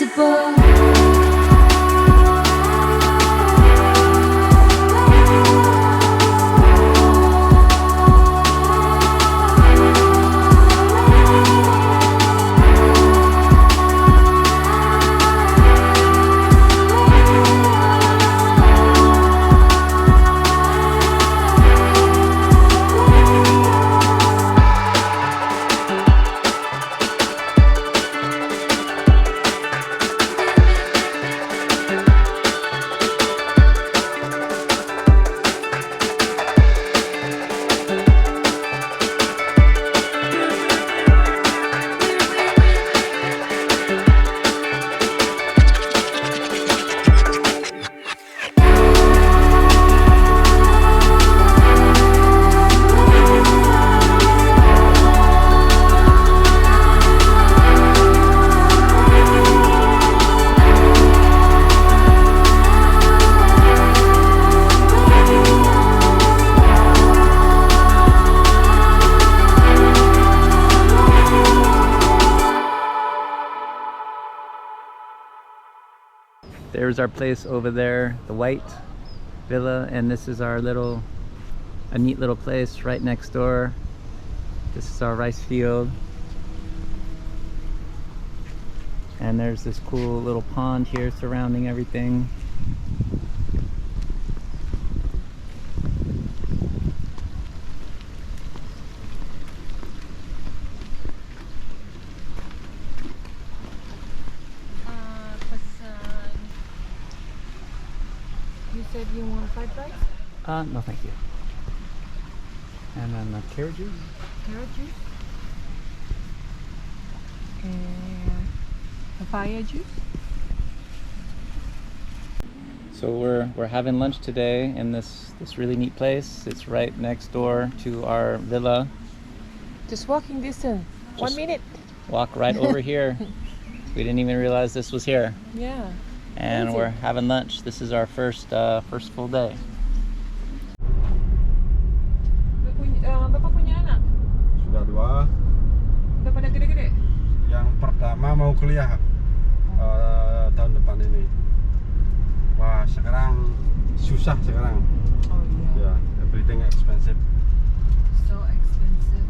invincible. There's our place over there, the white villa, and this is our a neat little place right next door. This is our rice field. And there's this cool little pond here surrounding everything. You said you want fried rice? No thank you. And then the carrot juice. Carrot juice? And papaya juice? So we're having lunch today in this really neat place. It's right next door to our villa. Just walking distance. Just 1 minute. Walk right over here. We didn't even realize this was here. Yeah. And Easy. we're having lunch. This is our first full day. Bapak punya anak? Sudah 2. Udah pada gede-gede? Yang pertama mau kuliah tahun depan ini. Wah, sekarang susah sekarang. Oh iya. Ya, everything expensive. So expensive.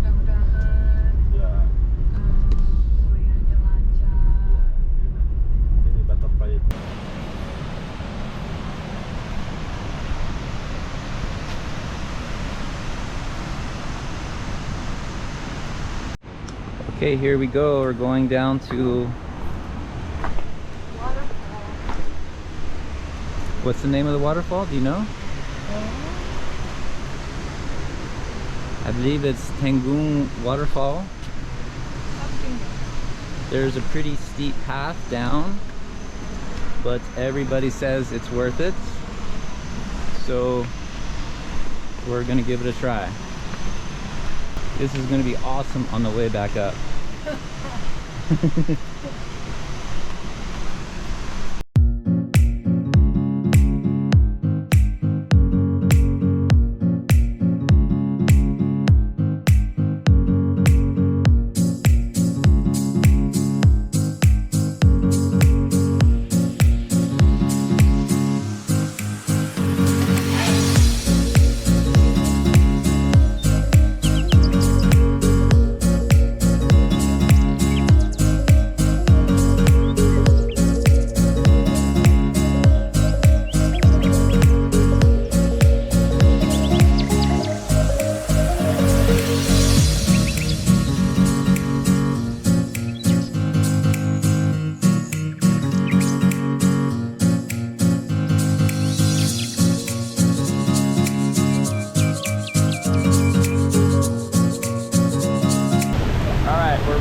Mudah-mudahan Ya, kuliahnya lancar. ini butterfly. Okay, here we go. We're going down to... Waterfall. What's the name of the waterfall? Do you know? I believe it's Tangung Waterfall. Something. There's a pretty steep path down, but everybody says it's worth it. So we're gonna give it a try. This is gonna be awesome on the way back up.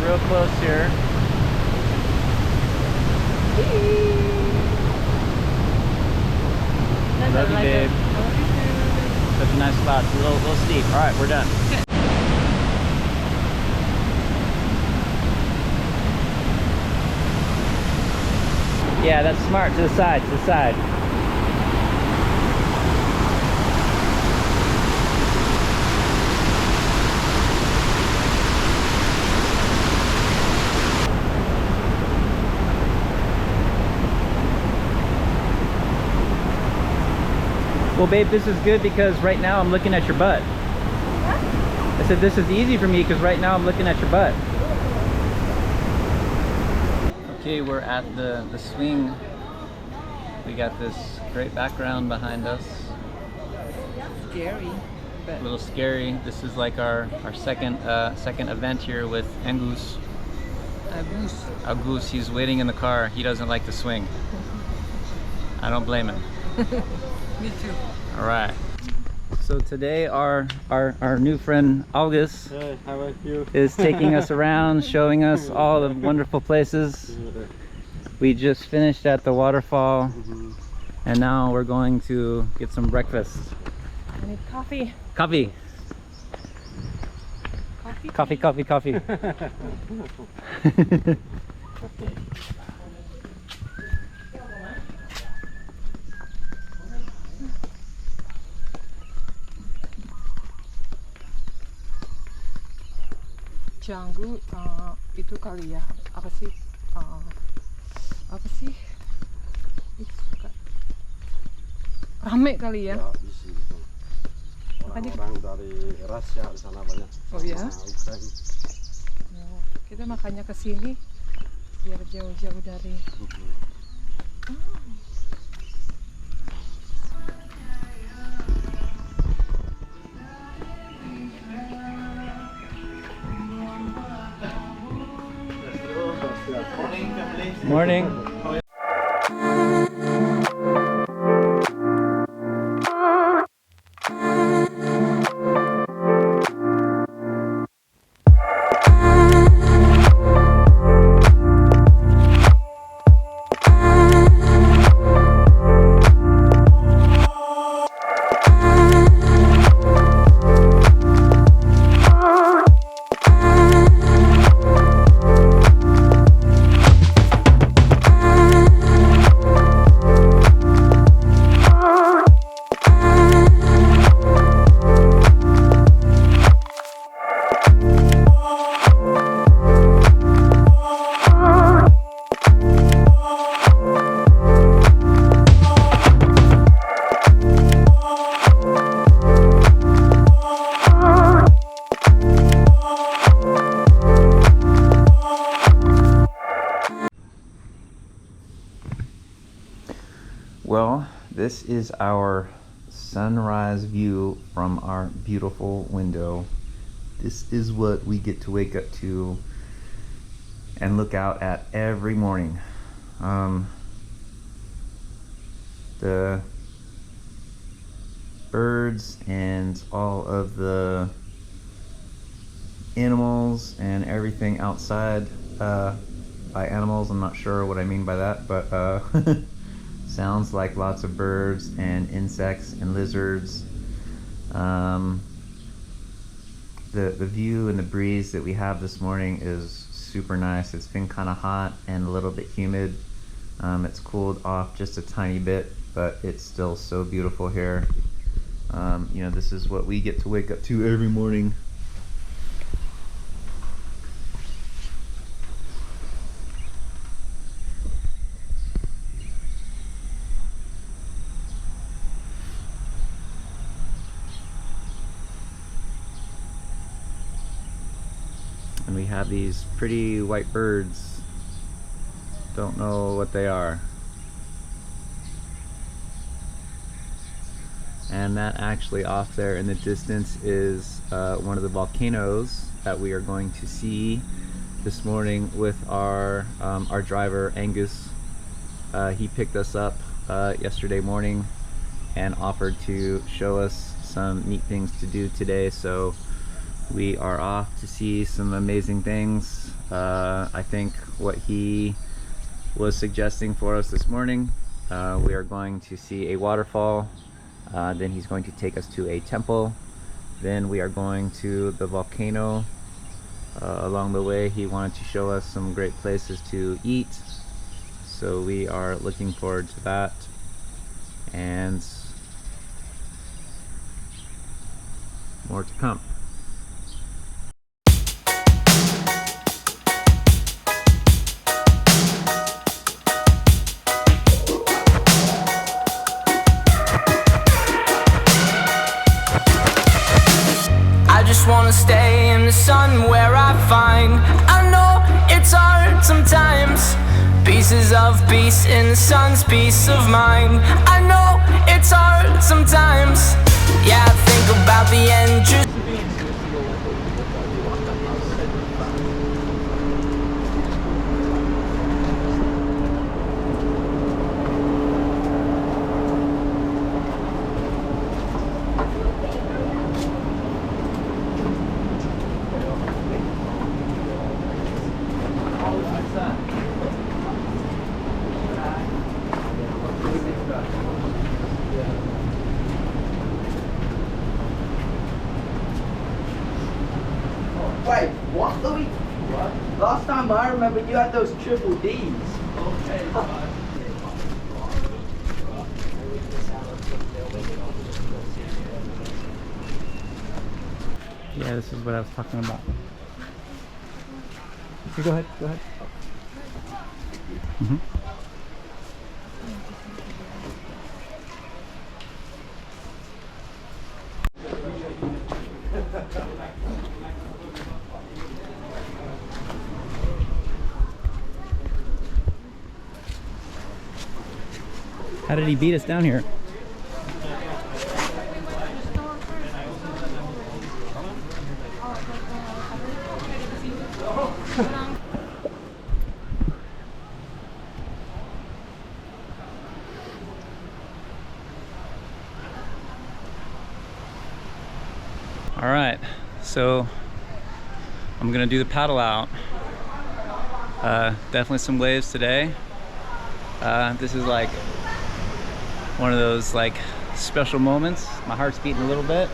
Real close here. Love you, babe. Such a nice spot. It's a little steep. All right, we're done. Yeah, that's smart. To the side, to the side. babe, this is good because right now I'm looking at your butt. I said this is easy for me because right now I'm looking at your butt. Okay, we're at the swing. We got this great background behind us. Scary, A little scary. This is like our second event here with Angus. Agus, he's waiting in the car. He doesn't like to swing. I don't blame him. Me too. All right. So today our new friend August Hey, how about you? is taking us around, showing us all the wonderful places. We just finished at the waterfall, and now we're going to get some breakfast. I need coffee. Coffee. Coffee. Coffee. Canggu itu kali ya. Apa sih? Itu suka rame kali ya. Ya, di sini tuh. Orang-orang dari Rusia di sana banyak. Oh ya? Sama Ukraina. Oh, kita makanya ke sini biar jauh-jauh dari. Morning. Well, this is our sunrise view from our beautiful window. This is what we get to wake up to and look out at every morning. The birds and all of the animals and everything outside. By animals, I'm not sure what I mean by that, but sounds like lots of birds and insects and lizards. The view and the breeze that we have this morning is super nice. It's been kind of hot and a little bit humid. It's cooled off just a tiny bit, but it's still so beautiful here. You know, this is what we get to wake up to every morning. And we have these pretty white birds. Don't know what they are. And that actually off there in the distance is one of the volcanoes that we are going to see this morning with our driver Angus. He picked us up yesterday morning and offered to show us some neat things to do today, so we are off to see some amazing things. I think what he was suggesting for us this morning, we are going to see a waterfall, then he's going to take us to a temple, then we are going to the volcano. Along the way he wanted to show us some great places to eat, so we are looking forward to that. And more to come. wanna stay in the sun where I find. I know it's hard sometimes. Pieces of peace in the sun's peace of mind. I know it's hard sometimes. Yeah, I think about the end. Wait, what, Louis? What? Last time I remember you had those triple Ds. Okay. Yeah, this is what I was talking about. You go ahead, go ahead. Mm-hmm. How did he beat us down here? All right, so I'm gonna do the paddle out. Definitely some waves today. This is like one of those like special moments. My heart's beating a little bit.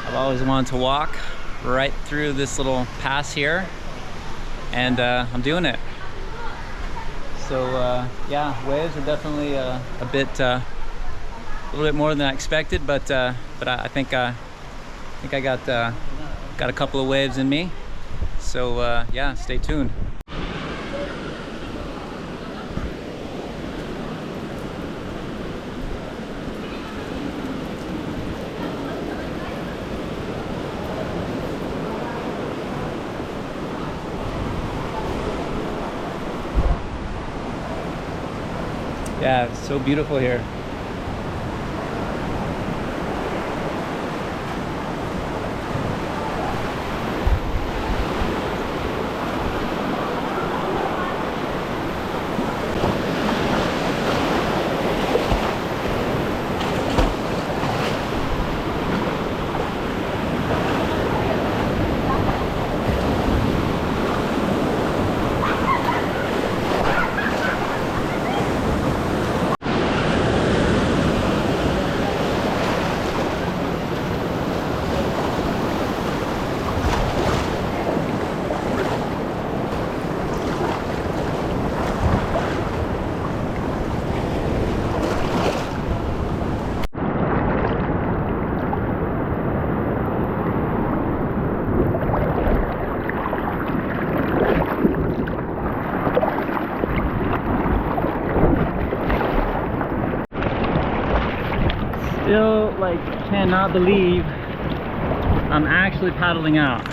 I've always wanted to walk right through this little pass here, and I'm doing it. So yeah, waves are definitely a little bit more than I expected, but I think I got a couple of waves in me. So yeah, stay tuned. Yeah, it's so beautiful here. Still like cannot believe I'm actually paddling out.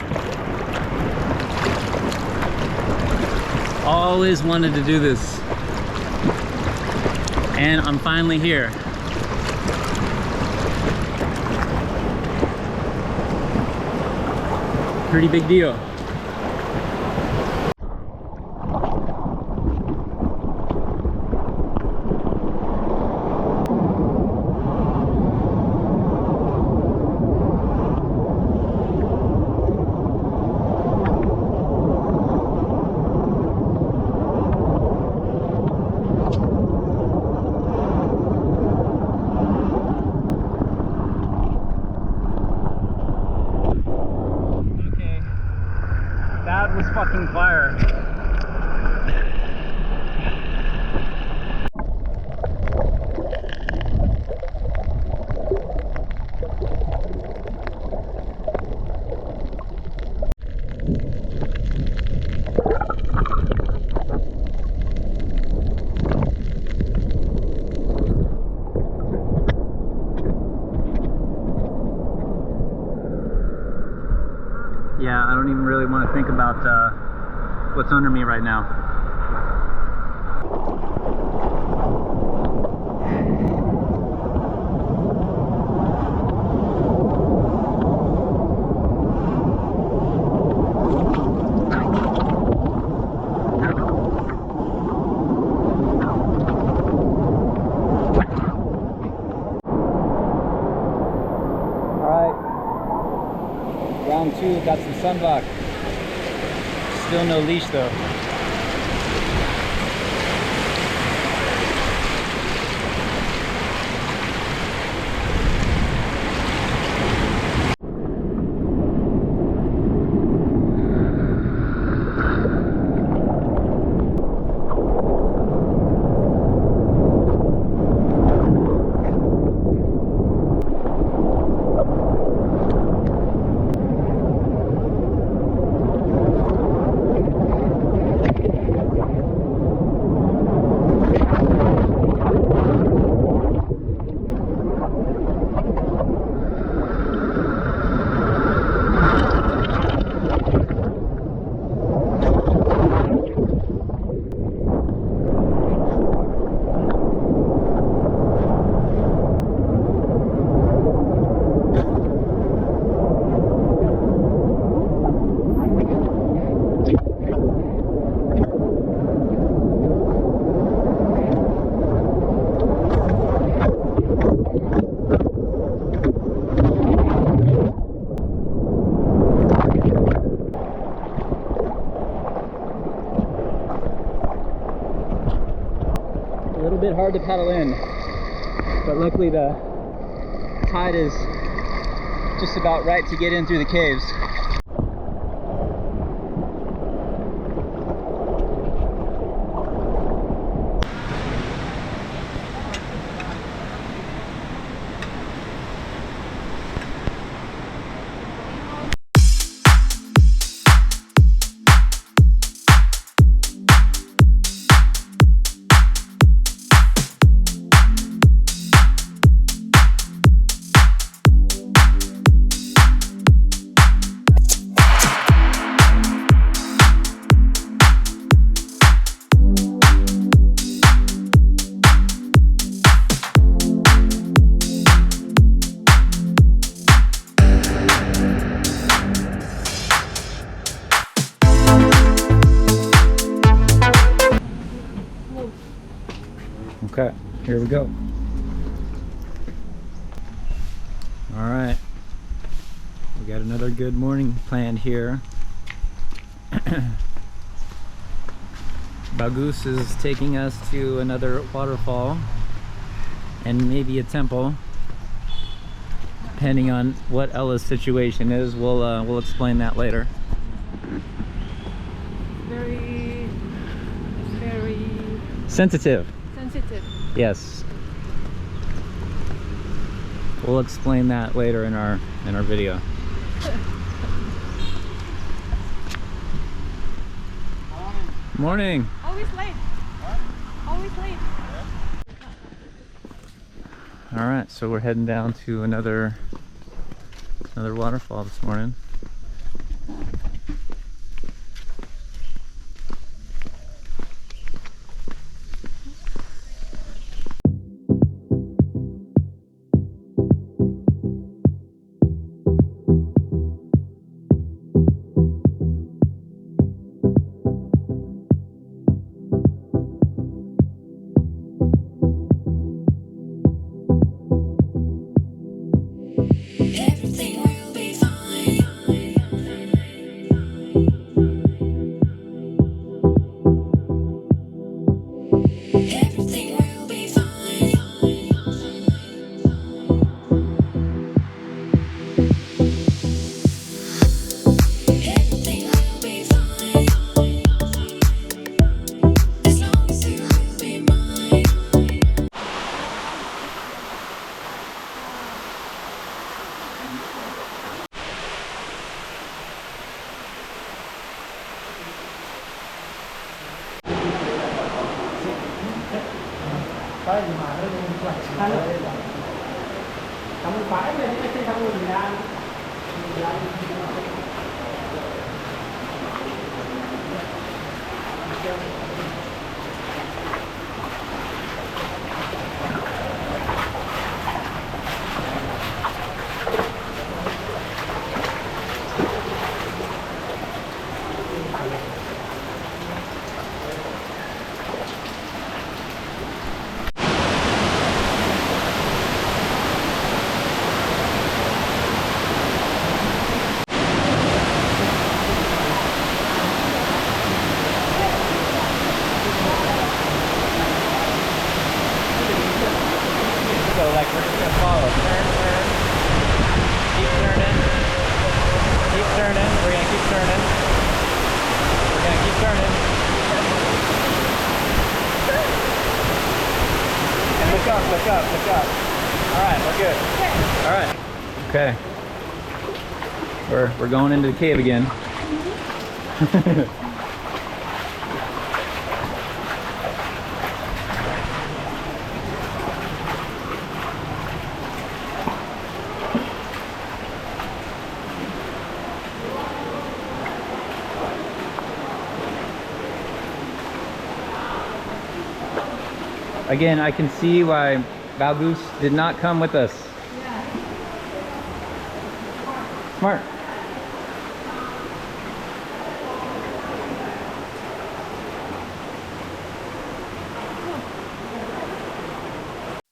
Always wanted to do this, and I'm finally here. Pretty big deal. That was fucking fire. Yeah, I don't even really want to think about what's under me right now. Round 2, got some sunblock. Still no leash though. A little bit hard to paddle in, but luckily the tide is just about right to get in through the caves. Okay, here we go. All right, we got another good morning planned here. Bagus is taking us to another waterfall and maybe a temple, depending on what Ella's situation is. We'll explain that later. Very Sensitive. sensitive. Yes. We'll explain that later in our video. Morning. Always late. Always late. All right, so we're heading down to another waterfall this morning. Everything will be fine. Everything will be fine. Everything will be fine. As long as you will be mine. turning. We're gonna keep turning. We're gonna keep turning. And look up, look up, look up. Alright, we're good. Alright. Okay. We're going into the cave again. Again, I can see why Balgoose did not come with us. Smart.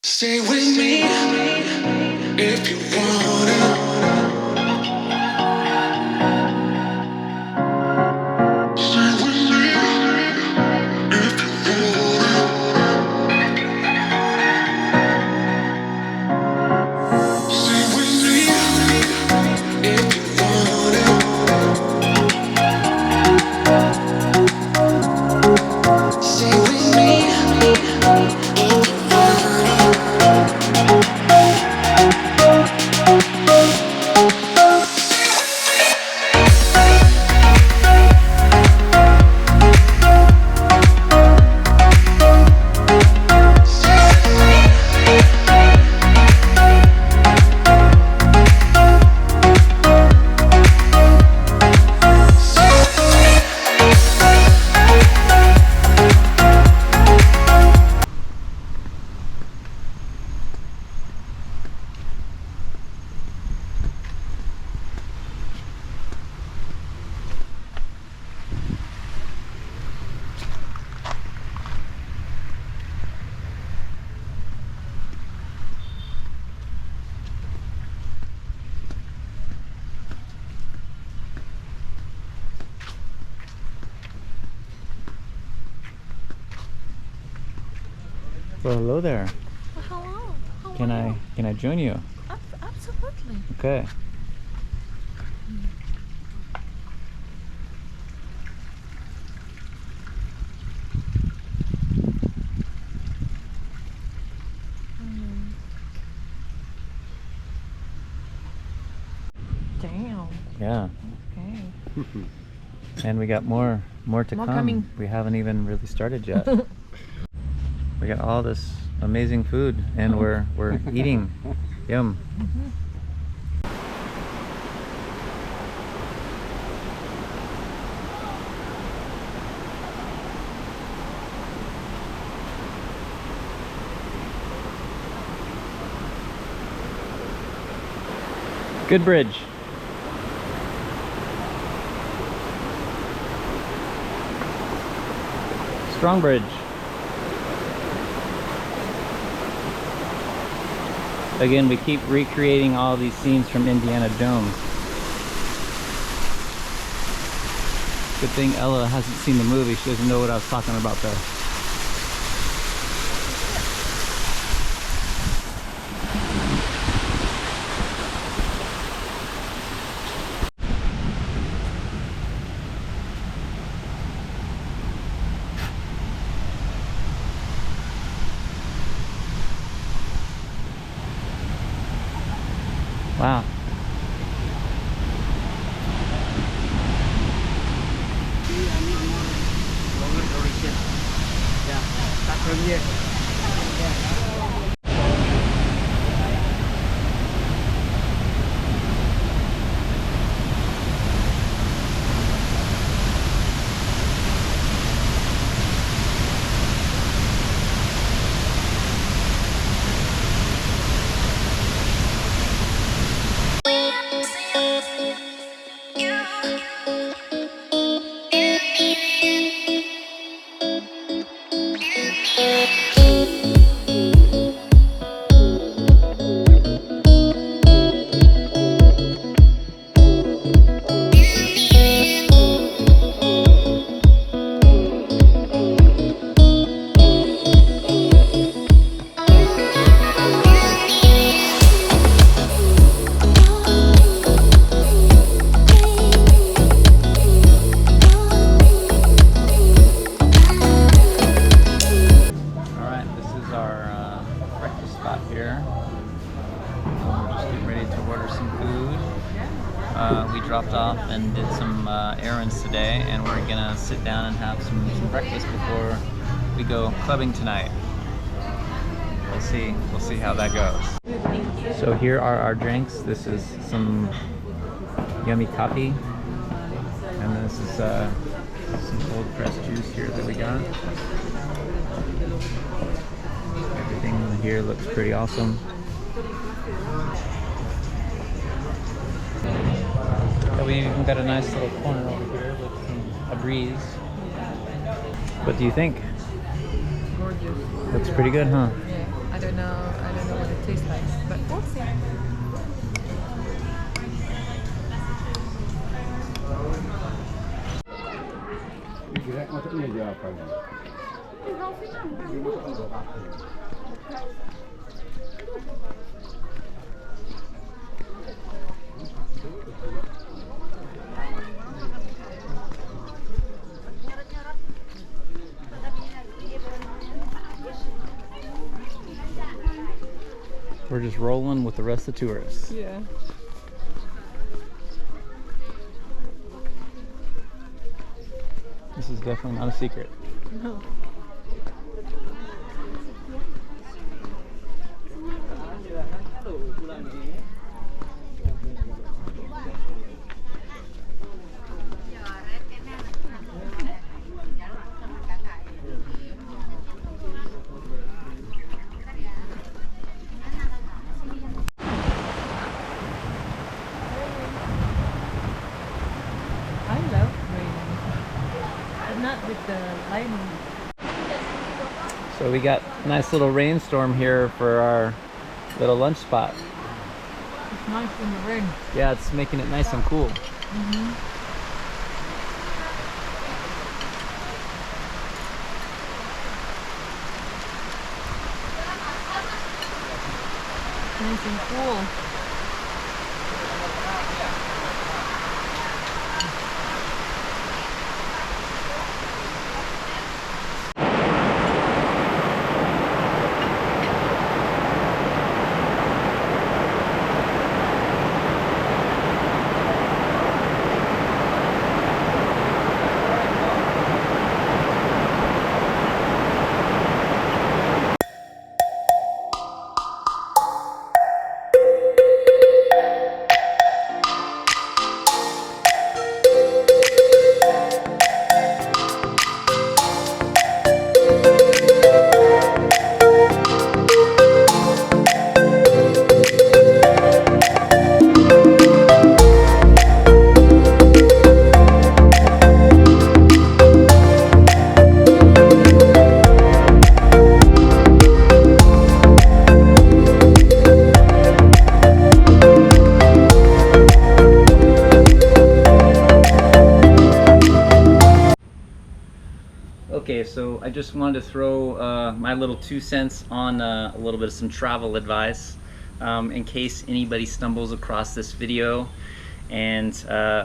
Stay with me if you want it. Stay with me if you want it. Stay with me if you want it. Stay with me if you want it. Well, hello there. Hello. How Can are you? I join you? Absolutely. Okay. Damn. Yeah. Okay. And we got more to More come. coming. We haven't even really started yet. We got all this amazing food and we're eating. Yum. Good bridge. Strong bridge. Again, we keep recreating all these scenes from Indiana Jones. Good thing Ella hasn't seen the movie. She doesn't know what I was talking about there. Wow. Longer duration. and did some errands today, and we're gonna sit down and have some breakfast before we go clubbing tonight. We'll see how that goes. So here are our drinks. This is some yummy coffee, and this is some cold pressed juice here that we got. Everything here looks pretty awesome. And we even got a nice little corner over here with a breeze. What do you think? Gorgeous. Looks pretty good, huh? Yeah. I don't know what it tastes like, but we'll see. Direct masuknya dia apa? We're just rolling with the rest of the tourists. Yeah. This is definitely not a secret. No. I love rain, but not with the lightning. So we got a nice little rainstorm here for our little lunch spot. It's nice in the rain. Yeah, it's making it nice and cool. Nice and cool. Okay, so I just wanted to throw my little 2 cents on a little bit of some travel advice in case anybody stumbles across this video and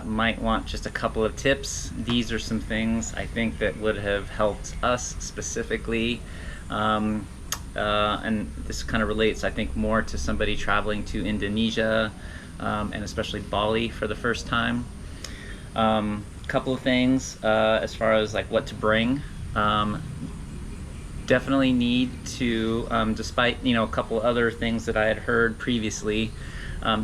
might want just a couple of tips. These are some things I think that would have helped us specifically, and this kind of relates, I think, more to somebody traveling to Indonesia and especially Bali for the first time. Couple of things as far as like what to bring. Definitely need to, despite a couple other things that I had heard previously,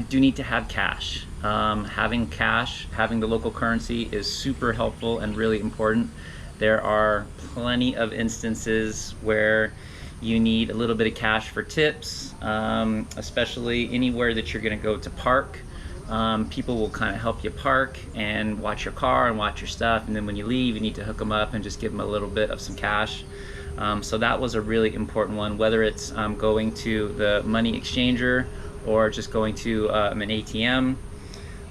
do need to have cash. Having cash, having the local currency is super helpful and really important. There are plenty of instances where you need a little bit of cash for tips, especially anywhere that you're going to go to park. People will kind of help you park and watch your car and watch your stuff, and then when you leave you need to hook them up and just give them a little bit of some cash. So that was a really important one, whether it's going to the money exchanger or just going to an ATM.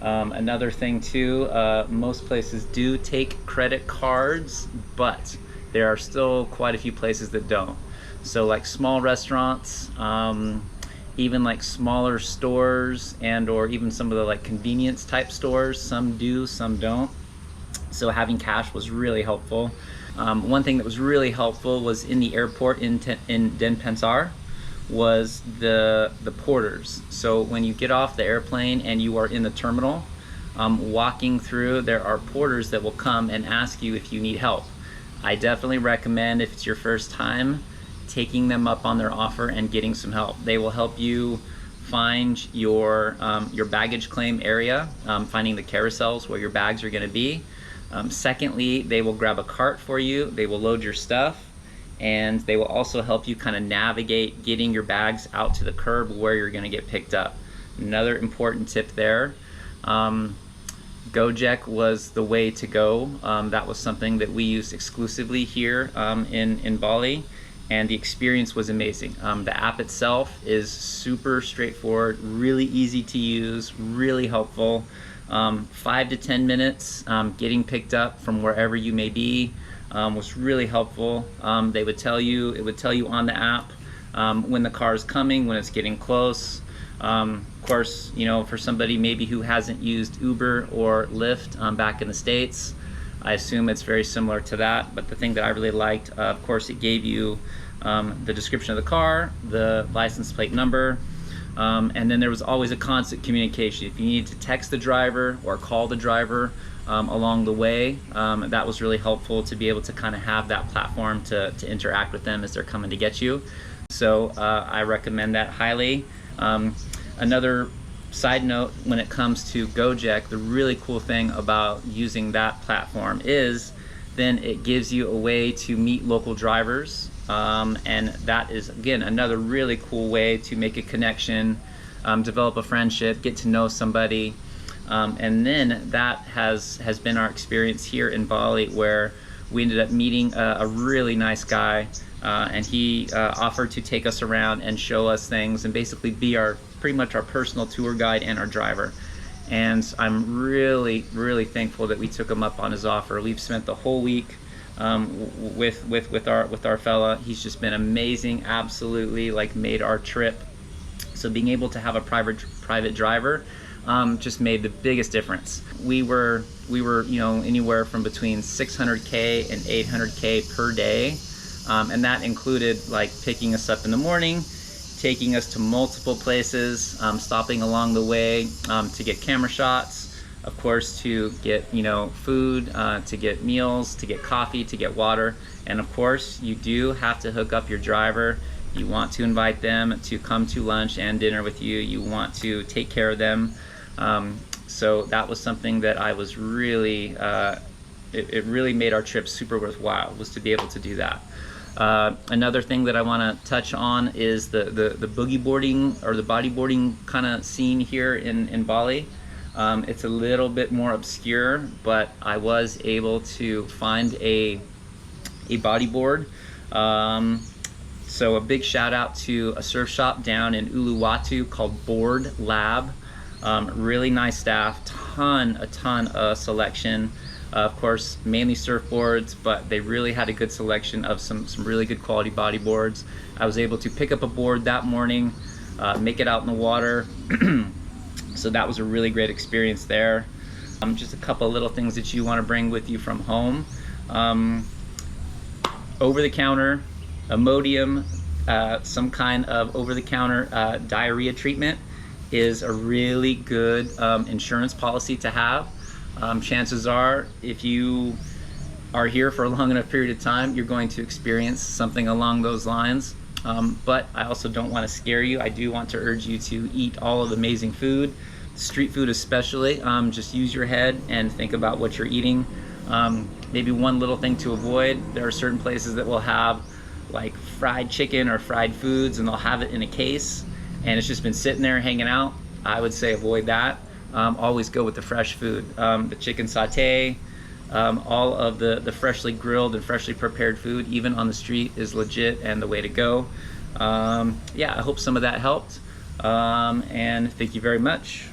Another thing too, most places do take credit cards, but there are still quite a few places that don't. So like small restaurants, even like smaller stores, and or even some of the like convenience type stores, some do, some don't. So having cash was really helpful. One thing that was really helpful was in the airport in Denpasar was the porters. So when you get off the airplane and you are in the terminal, walking through, there are porters that will come and ask you if you need help. I definitely recommend, if it's your first time, taking them up on their offer and getting some help. They will help you find your baggage claim area, finding the carousels where your bags are going to be. Secondly, they will grab a cart for you, they will load your stuff, and they will also help you kind of navigate getting your bags out to the curb where you're going to get picked up. Another important tip there, Gojek was the way to go. That was something that we used exclusively here in Bali, and the experience was amazing. The app itself is super straightforward, really easy to use, really helpful. 5 to 10 minutes getting picked up from wherever you may be was really helpful. It would tell you on the app when the car is coming, when it's getting close. Of course, you know, for somebody maybe who hasn't used Uber or Lyft back in the States, I assume it's very similar to that. But the thing that I really liked, of course, it gave you the description of the car, the license plate number, and then there was always a constant communication. If you needed to text the driver or call the driver along the way, that was really helpful to be able to kind of have that platform to interact with them as they're coming to get you. So I recommend that highly. Another side note, when it comes to Gojek, the really cool thing about using that platform is then it gives you a way to meet local drivers, and that is, again, another really cool way to make a connection, develop a friendship, get to know somebody, and then that has been our experience here in Bali, where we ended up meeting a really nice guy, and he offered to take us around and show us things and basically be pretty much our personal tour guide and our driver. And I'm really, really thankful that we took him up on his offer. We've spent the whole week with our fella. He's just been amazing, absolutely, like, made our trip. So being able to have a private driver just made the biggest difference. We were you know, anywhere from between 600K and 800K per day, and that included like picking us up in the morning, taking us to multiple places, stopping along the way to get camera shots, of course, to get, you know, food, to get meals, to get coffee, to get water, and of course you do have to hook up your driver. You want to invite them to come to lunch and dinner with you. You want to take care of them. So that was something that I was really, it really made our trip super worthwhile, was to be able to do that. Another thing that I want to touch on is the boogie boarding or the bodyboarding kind of scene here in Bali. It's a little bit more obscure, but I was able to find a bodyboard. So a big shout out to a surf shop down in Uluwatu called Board Lab. Really nice staff, a ton of selection. Of course, mainly surfboards, but they really had a good selection of some really good quality bodyboards. I was able to pick up a board that morning, make it out in the water. So that was a really great experience there. Just a couple of little things that you want to bring with you from home. Over-the-counter, Imodium, some kind of over-the-counter diarrhea treatment is a really good insurance policy to have. Chances are, if you are here for a long enough period of time, you're going to experience something along those lines. But I also don't want to scare you. I do want to urge you to eat all of the amazing food, street food especially. Just use your head and think about what you're eating. Maybe one little thing to avoid, there are certain places that will have like fried chicken or fried foods, and they'll have it in a case and it's just been sitting there hanging out. I would say avoid that. Always go with the fresh food. The chicken satay, all of the freshly grilled and freshly prepared food, even on the street, is legit and the way to go. Yeah, I hope some of that helped, and thank you very much.